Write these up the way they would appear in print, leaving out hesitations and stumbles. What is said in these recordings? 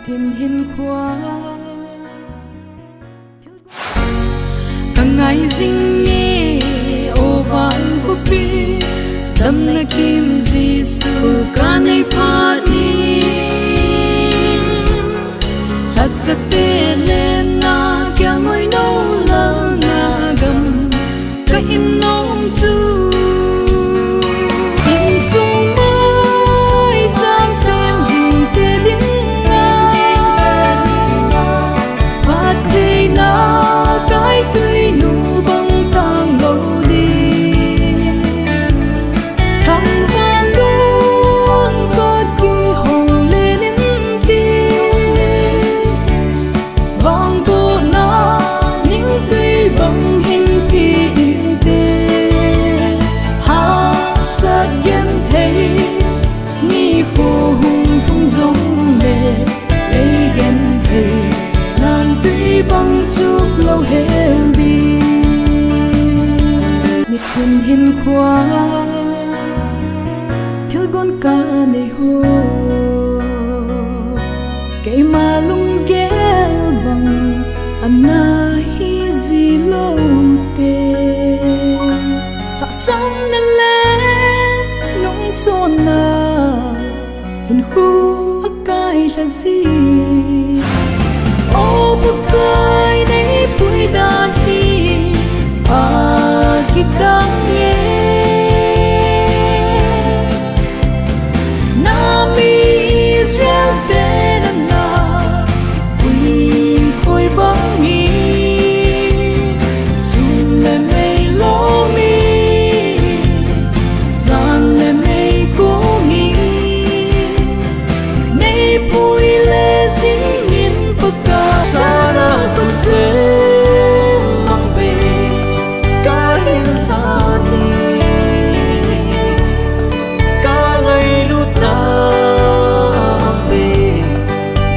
thiên hiền khoa càng ngày dinh nhẹ ô vạn quốc bi đâm na kim Giêsu ca nay phát đi thật rất tê lên na kia ngồi nấu lăng na gầm cả in nông chu in sung mai chăm xem dừng tê đứng na phát đi na cái tươi nụ băng tang ngầu đi thăm van đón cất kỳ hồng lên đến tim vang bộ na những tươi băng hình phim tê ha sát yên thấy nghi phù hùng phong giống lệ lấy ghen thề nàng tươi băng chúc lâu heo đi nít thiên hiền khoa thiếu con ca này hô cây mà lung ghé bằng anna hi gì lâu tê hạ sông nên lẽ nông chôn na hình khu cái là gì ô bức cái đấy bụi đàn hi à khi đang nghe Nami Israel bên na quy hồi bóng mi sum le mây lô mi gian le mây cố nghi nay bụi le dính miên bậc ca sa na tâm dễ mang về cái là đi cả ngày lúc ta mang về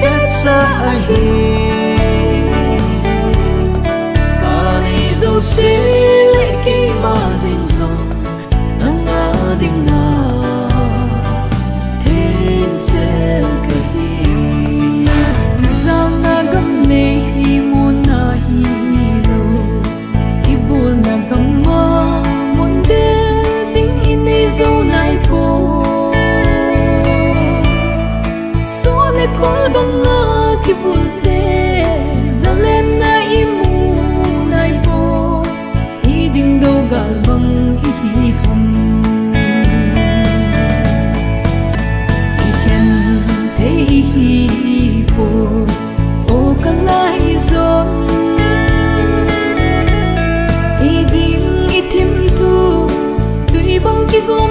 hết xa ai cả ngày dấu xí lệ khi mà dình dòng nắng ngã đình na thiên sẽ cái giang na gam lệ hi muôn na hi lo ibul na gam ma muôn de ting in ei zo nai po so le kol bang na ki bul te zalen na imu nai po i ding do gal bang hi ham i khen thấy hi po o kan lai zo i dim i thim thu tui bang ki gom